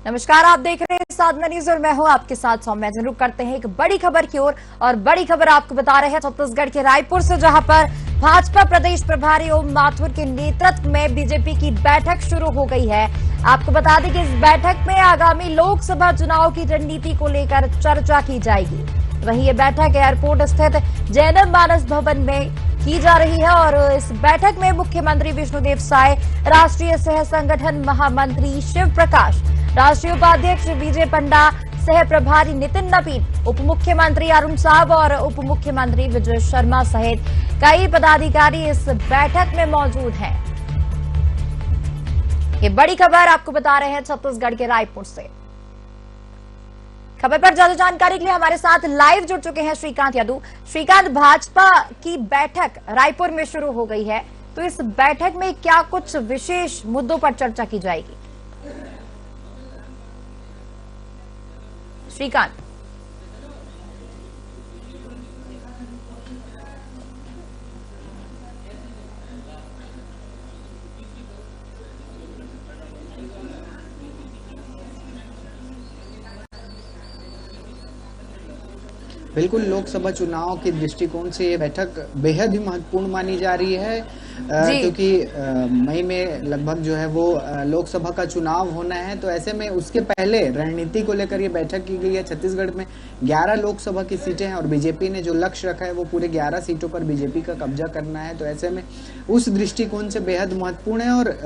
नमस्कार, आप देख रहे हैं साधना न्यूज और मैं हूं आपके साथ सौम्या। रुक करते हैं एक बड़ी खबर की ओर और बड़ी खबर आपको बता रहे हैं छत्तीसगढ़ के रायपुर से, जहां पर भाजपा प्रदेश प्रभारी ओम माथुर के नेतृत्व में बीजेपी की बैठक शुरू हो गई है। आपको बता दें कि इस बैठक में आगामी लोकसभा चुनाव की रणनीति को लेकर चर्चा की जाएगी। वहीं ये बैठक एयरपोर्ट स्थित जैनब मानस भवन में की जा रही है और इस बैठक में मुख्यमंत्री विष्णुदेव साय, राष्ट्रीय सह संगठन महामंत्री शिव प्रकाश, राष्ट्रीय उपाध्यक्ष विजय पंडा, सह प्रभारी नितिन नवीन, उप मुख्यमंत्री अरुण साहब और उप मुख्यमंत्री विजय शर्मा सहित कई पदाधिकारी इस बैठक में मौजूद हैं। ये बड़ी खबर आपको बता रहे हैं छत्तीसगढ़ के रायपुर से। खबर पर ज्यादा जानकारी के लिए हमारे साथ लाइव जुड़ चुके हैं श्रीकांत यादव। श्रीकांत, भाजपा की बैठक रायपुर में शुरू हो गई है, तो इस बैठक में क्या कुछ विशेष मुद्दों पर चर्चा की जाएगी? श्रीकांत। बिल्कुल, लोकसभा चुनाव के दृष्टिकोण से ये बैठक बेहद ही महत्वपूर्ण मानी जा रही है, क्योंकि मई में लगभग जो है वो लोकसभा का चुनाव होना है। तो ऐसे में उसके पहले रणनीति को लेकर ये बैठक की गई है। छत्तीसगढ़ में 11 लोकसभा की सीटें हैं और बीजेपी ने जो लक्ष्य रखा है वो पूरे 11 सीटों पर बीजेपी का कब्जा करना है। तो ऐसे में उस दृष्टिकोण से बेहद महत्वपूर्ण है और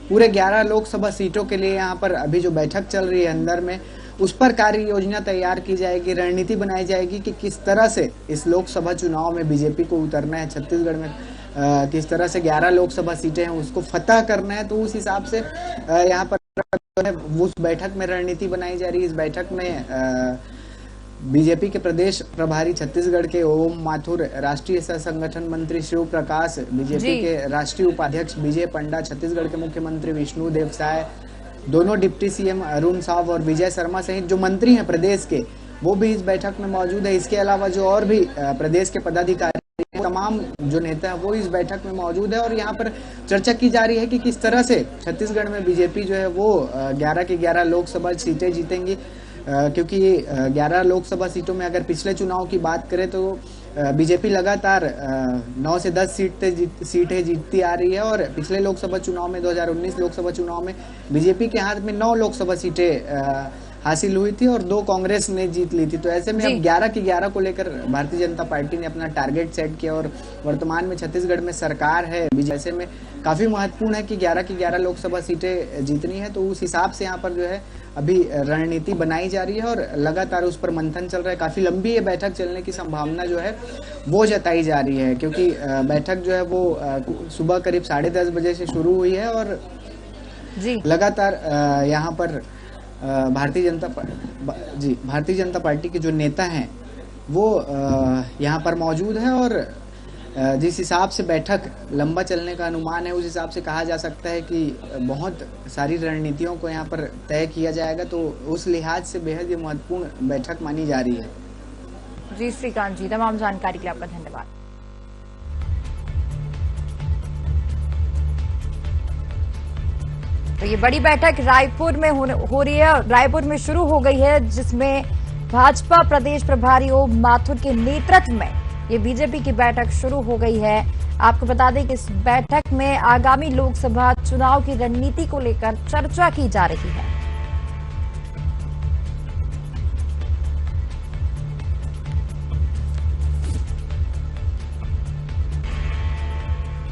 पूरे 11 लोकसभा सीटों के लिए यहाँ पर अभी जो बैठक चल रही है अंदर में, उस पर कार्य योजना तैयार की जाएगी, रणनीति बनाई जाएगी कि किस तरह से इस लोकसभा चुनाव में बीजेपी को उतरना है। छत्तीसगढ़ में किस तरह से 11 लोकसभा सीटें हैं उसको फतह करना है। तो उस हिसाब से यहाँ पर उस बैठक में रणनीति बनाई जा रही है। इस बैठक में बीजेपी के प्रदेश प्रभारी छत्तीसगढ़ के ओम माथुर, राष्ट्रीय सह संगठन मंत्री शिव प्रकाश, बीजेपी के राष्ट्रीय उपाध्यक्ष विजय पंडा, छत्तीसगढ़ के मुख्यमंत्री विष्णुदेव साय, दोनों डिप्टी सीएम अरुण साहब और विजय शर्मा सहित जो मंत्री हैं प्रदेश के, वो भी इस बैठक में मौजूद है। इसके अलावा जो और भी प्रदेश के पदाधिकारी, तमाम जो नेता है वो इस बैठक में मौजूद है और यहाँ पर चर्चा की जा रही है कि किस तरह से छत्तीसगढ़ में बीजेपी जो है वो 11 की 11 लोकसभा सीटें जीतेंगी। क्योंकि 11 लोकसभा सीटों में अगर पिछले चुनाव की बात करें तो बीजेपी लगातार 9 से 10 सीटें जीतती आ रही है और पिछले लोकसभा चुनाव में 2019 लोकसभा चुनाव में बीजेपी के हाथ में 9 लोकसभा सीटें हासिल हुई थी और 2 कांग्रेस ने जीत ली थी। तो ऐसे में अब 11 की 11 को लेकर भारतीय जनता पार्टी ने अपना टारगेट सेट किया और वर्तमान में छत्तीसगढ़ में सरकार है। ऐसे में काफी महत्वपूर्ण है कि 11 की 11 लोकसभा सीटें जीतनी है। तो उस हिसाब से यहाँ पर जो है अभी रणनीति बनाई जा रही है और लगातार उस पर मंथन चल रहा है। काफी लंबी ये बैठक चलने की संभावना जो है वो जताई जा रही है, क्योंकि बैठक जो है वो सुबह करीब 10:30 बजे से शुरू हुई है और लगातार यहाँ पर भारतीय जनता पार्टी के जो नेता हैं वो यहाँ पर मौजूद हैं और जिस हिसाब से बैठक लंबा चलने का अनुमान है उस हिसाब से कहा जा सकता है कि बहुत सारी रणनीतियों को यहाँ पर तय किया जाएगा। तो उस लिहाज से बेहद ही महत्वपूर्ण बैठक मानी जा रही है। जी श्रीकांत जी, तमाम जानकारी के लिए आपका धन्यवाद। तो ये बड़ी बैठक रायपुर में हो रही है, रायपुर में शुरू हो गई है, जिसमें भाजपा प्रदेश प्रभारी ओम माथुर के नेतृत्व में ये बीजेपी की बैठक शुरू हो गई है। आपको बता दें कि इस बैठक में आगामी लोकसभा चुनाव की रणनीति को लेकर चर्चा की जा रही है।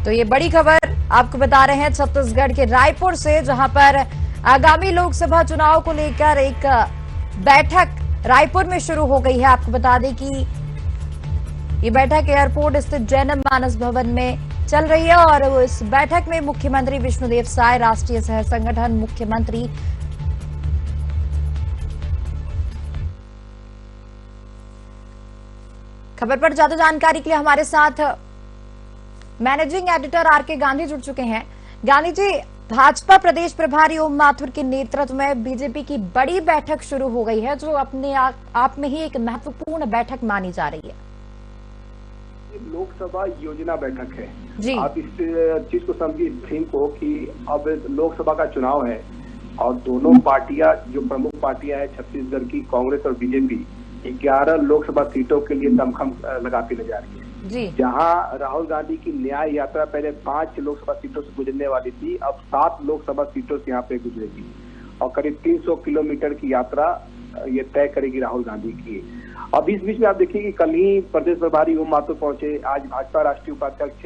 तो ये बड़ी खबर आपको बता रहे हैं छत्तीसगढ़ के रायपुर से, जहां पर आगामी लोकसभा चुनाव को लेकर एक बैठक रायपुर में शुरू हो गई है। आपको बता दें कि ये बैठक एयरपोर्ट स्थित जैनब मानस भवन में चल रही है और इस बैठक में मुख्यमंत्री विष्णुदेव साय, राष्ट्रीय सह संगठन मुख्यमंत्री खबर पर ज्यादा जानकारी के लिए हमारे साथ मैनेजिंग एडिटर आरके गांधी जुड़ चुके हैं। गांधी जी, भाजपा प्रदेश प्रभारी ओम माथुर के नेतृत्व में बीजेपी की बड़ी बैठक शुरू हो गई है, जो अपने आप में ही एक महत्वपूर्ण बैठक मानी जा रही है। लोकसभा योजना बैठक है जी। आप इस चीज को समझिए, थीम को, कि अब लोकसभा का चुनाव है और दोनों पार्टियां जो प्रमुख पार्टियां हैं छत्तीसगढ़ की, कांग्रेस और बीजेपी, 11 लोकसभा सीटों के लिए दमखम लगाती नजर आ रही है। जी। जहां राहुल गांधी की न्याय यात्रा पहले 5 लोकसभा सीटों से गुजरने वाली थी, अब 7 लोकसभा सीटों से यहाँ पे गुजरेगी और करीब 300 किलोमीटर की यात्रा ये तय करेगी राहुल गांधी की। अब इस बीच में आप देखिए कि कल ही प्रदेश प्रभारी ओम माथुर पहुंचे, आज भाजपा राष्ट्रीय उपाध्यक्ष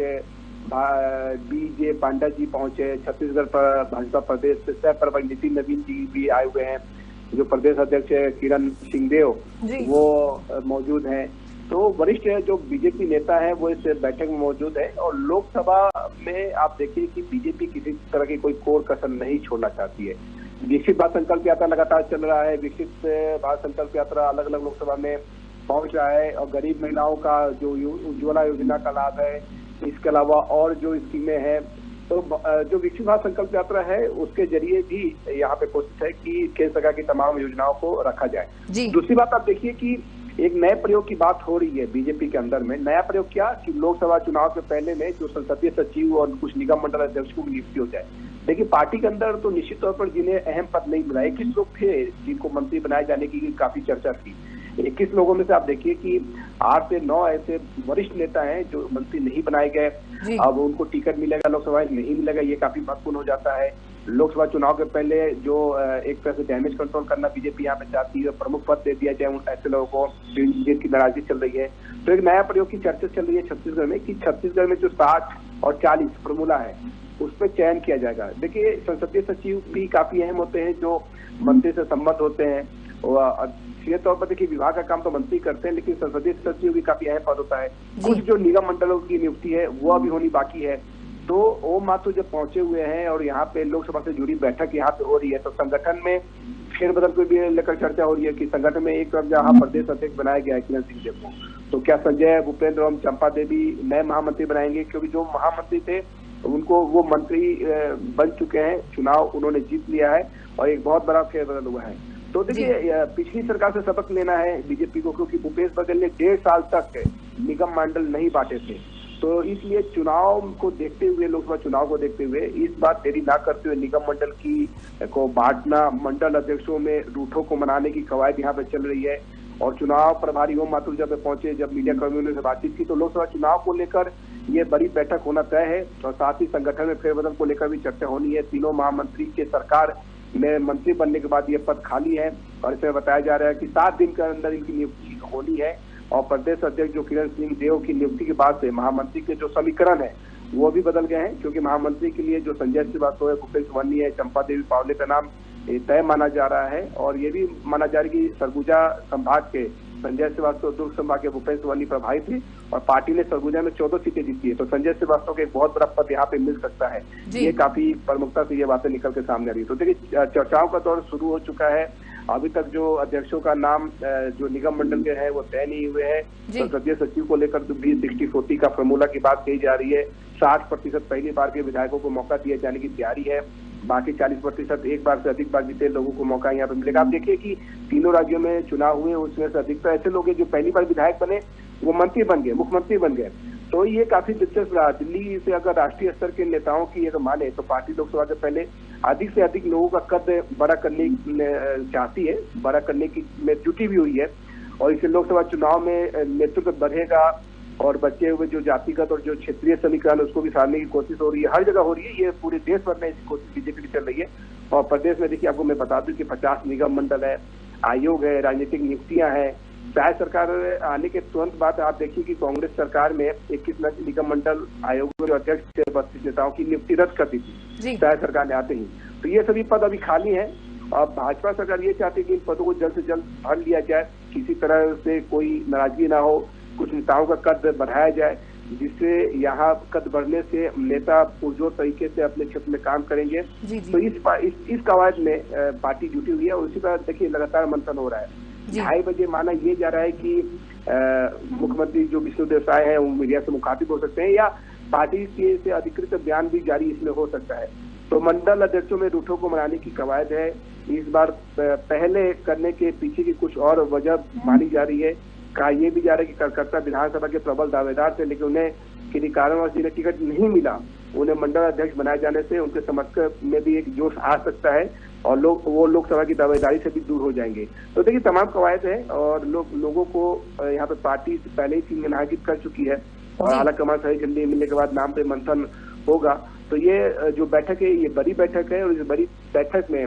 बीजे पांडा जी पहुंचे, छत्तीसगढ़ पर भाजपा प्रदेश सह प्रभारी नितिन नवीन जी भी आए हुए हैं, जो प्रदेश अध्यक्ष किरण सिंहदेव वो मौजूद हैं। तो वरिष्ठ जो बीजेपी नेता है वो इस बैठक में मौजूद है और लोकसभा में आप देखिए कि बीजेपी किसी तरह की कोई कोर कसर नहीं छोड़ना चाहती है। विकसित भारत संकल्प यात्रा लगातार चल रहा है, विकसित भारत संकल्प यात्रा अलग अलग लोकसभा में पहुंच रहा है और गरीब महिलाओं का जो उज्ज्वला योजना का लाभ है, इसके अलावा और जो स्कीमें हैं, तो जो विकसित भारत संकल्प यात्रा है उसके जरिए भी यहाँ पे कोशिश है कि केंद्र सरकार की तमाम योजनाओं को रखा जाए। दूसरी बात आप देखिए कि एक नए प्रयोग की बात हो रही है बीजेपी के अंदर में। नया प्रयोग क्या कि लोकसभा चुनाव के पहले में जो संसदीय सचिव और कुछ निगम मंडल अध्यक्षों की नियुक्ति हो जाए। देखिए पार्टी के अंदर तो निश्चित तौर पर जिन्हें अहम पद नहीं मिला, 21 लोग थे जिनको मंत्री बनाए जाने की काफी चर्चा थी। 21 लोगों में से आप देखिए कि 8 से 9 ऐसे वरिष्ठ नेता हैं जो मंत्री नहीं बनाए गए। अब उनको टिकट मिलेगा लोकसभा नहीं मिलेगा, ये काफी महत्वपूर्ण हो जाता है। लोकसभा चुनाव के पहले जो एक तरह से डैमेज कंट्रोल करना बीजेपी यहाँ पे चाहती है, प्रमुख पद दे दिया जाए उन ऐसे लोगों को जिनकी नाराजगी चल रही है। तो एक नया प्रयोग की चर्चा चल रही है छत्तीसगढ़ में कि छत्तीसगढ़ में जो 60 और 40 फॉर्मूला है उस पर चयन किया जाएगा। देखिए संसदीय सचिव भी काफी अहम होते हैं जो मंत्री से सम्मत होते हैं और सीधे तौर पर देखिए विभाग का काम तो मंत्री करते हैं, लेकिन संसदीय सचिव भी काफी अहम पद होता है। कुछ जो निगम मंडलों की नियुक्ति है वो अभी होनी बाकी है। तो ओम माथुर जब पहुंचे हुए हैं और यहाँ पे लोकसभा से जुड़ी बैठक यहाँ पे हो रही है, तो संगठन में फेरबदल को भी लेकर चर्चा हो रही है कि संगठन में एक तरफ जहाँ प्रदेश अध्यक्ष बनाया गया है किरण सिंहदेव को, तो क्या संजय भूपेंद्र एवं चंपा देवी नए महामंत्री बनाएंगे? क्योंकि जो महामंत्री थे उनको वो मंत्री बन चुके हैं, चुनाव उन्होंने जीत लिया है और एक बहुत बड़ा फेरबदल हुआ है। तो देखिए पिछली सरकार से सबक लेना है बीजेपी को, क्योंकि भूपेश बघेल ने 1.5 साल तक निगम मंडल नहीं बांटे थे। तो इसलिए चुनाव को देखते हुए, लोकसभा चुनाव को देखते हुए इस बार देरी ना करते हुए निगम मंडल को बांटना, मंडल अध्यक्षों में रूठों को मनाने की कवायद यहाँ पे चल रही है। और चुनाव प्रभारी ओम माथुर जब पहुंचे, जब मीडिया कर्मियों से बातचीत की, तो लोकसभा चुनाव को लेकर ये बड़ी बैठक होना तय है और साथ ही संगठन में फेरबदल को लेकर भी चर्चा होनी है। तीनों महामंत्री के सरकार में मंत्री बनने के बाद ये पद खाली है और इसमें बताया जा रहा है कि 7 दिन के अंदर इनकी नियुक्ति होनी है। और प्रदेश अध्यक्ष जो किरण सिंहदेव की नियुक्ति के बाद से महामंत्री के जो समीकरण है वो भी बदल गए हैं, क्योंकि महामंत्री के लिए जो संजय श्रीवास्तव है, भूपेश वन्नी है, चंपा देवी पावले का नाम तय माना जा रहा है। और ये भी माना जा रहा है कि सरगुजा संभाग के संजय श्रीवास्तव, दुर्ग संभाग के भूपेश वन्नी प्रभारी थे और पार्टी ने सरगुजा में 14 सीटें जीती है, तो संजय श्रीवास्तव को एक बहुत बड़ा पद यहाँ पे मिल सकता है। ये काफी प्रमुखता से ये बातें निकल के सामने आ रही है। तो देखिए चर्चाओं का दौर शुरू हो चुका है। अभी तक जो अध्यक्षों का नाम जो निगम मंडल के हैं वो तय नहीं हुए हैं। संसदीय सचिव को लेकर तो भी 60-40 का फॉर्मूला की बात कही जा रही है। 60% पहली बार के विधायकों को मौका दिए जाने की तैयारी है, बाकी 40% एक बार से अधिक बार जीते लोगों को मौका यहाँ पे मिलेगा। आप देखिए कि तीनों राज्यों में चुनाव हुए, उसमें से अधिकतर ऐसे लोग हैं जो पहली बार विधायक बने वो मंत्री बन गए, मुख्यमंत्री बन गए। तो ये काफी दिलचस्प रहा। दिल्ली से अगर राष्ट्रीय स्तर के नेताओं की अगर माने तो पार्टी लोकसभा के पहले अधिक से अधिक लोगों का कद बड़ा करने चाहती है, बड़ा करने की में जुटी भी हुई है और इससे लोकसभा चुनाव में नेतृत्व बढ़ेगा और बचे हुए जो जातिगत और जो क्षेत्रीय समीकरण उसको भी साधने की कोशिश हो रही है, हर जगह हो रही है। ये पूरे देश भर में इसकी कोशिश बीजेपी की चल रही है। और प्रदेश में देखिए आपको मैं बता दूं कि 50 निगम मंडल है, आयोग है, राजनीतिक नियुक्तियां हैं। चाहे सरकार आने के तुरंत बाद आप देखिए कि कांग्रेस सरकार में 21 निगम मंडल आयोग के अध्यक्ष थे, 32 नेताओं की नियुक्ति रद्द कर दी थी चाहे सरकार ने आते ही। तो ये सभी पद अभी खाली हैं। अब भाजपा सरकार ये चाहती है कि इन पदों को जल्द से जल्द भर लिया जाए, किसी तरह से कोई नाराजगी ना हो, कुछ नेताओं का कद बढ़ाया जाए, जिससे यहाँ कद बढ़ने से नेता पुरजोर तरीके से अपने क्षेत्र में काम करेंगे। तो इस कवायद में पार्टी जुटी हुई है और उसी पर देखिए लगातार मंथन हो रहा है। 2:30 बजे माना ये जा रहा है कि मुख्यमंत्री जो विष्णुदेव साय है वो मीडिया से मुखातिब हो सकते हैं या पार्टी के से अधिकृत बयान भी जारी इसमें हो सकता है। तो मंडल अध्यक्षों में रूठों को मनाने की कवायद है। इस बार पहले करने के पीछे की कुछ और वजह मानी जा रही है। कहा यह भी जा रहा है कि कलकत्ता विधानसभा के प्रबल दावेदार थे, लेकिन उन्हें किसी कारणवश जिन्हें टिकट नहीं मिला, उन्हें मंडल अध्यक्ष बनाए जाने से उनके समर्थक में भी एक जोश आ सकता है। और वो लोकसभा की दावेदारी से भी दूर हो जाएंगे। तो देखिए तमाम कवायद है और लोगों को यहाँ पे पार्टी पहले ही 3 नामांकित कर चुकी है और आला कमान सही झंडी मिलने के बाद नाम पे मंथन होगा। तो ये जो बैठक है ये बड़ी बैठक है और इस बड़ी बैठक में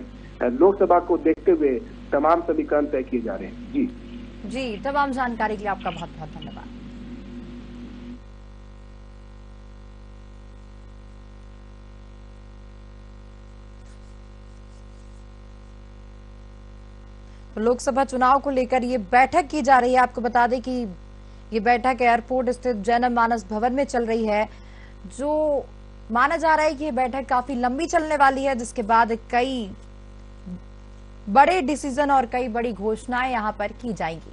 लोकसभा को देखते हुए तमाम समीकरण तय किए जा रहे हैं। जी तमाम जानकारी के लिए आपका बहुत बहुत धन्यवाद। लोकसभा चुनाव को लेकर ये बैठक की जा रही है। आपको बता दें कि ये बैठक एयरपोर्ट स्थित जनमानस भवन में चल रही है, जो माना जा रहा है कि ये बैठक काफी लंबी चलने वाली है, जिसके बाद कई बड़े डिसीजन और कई बड़ी घोषणाएं यहां पर की जाएंगी।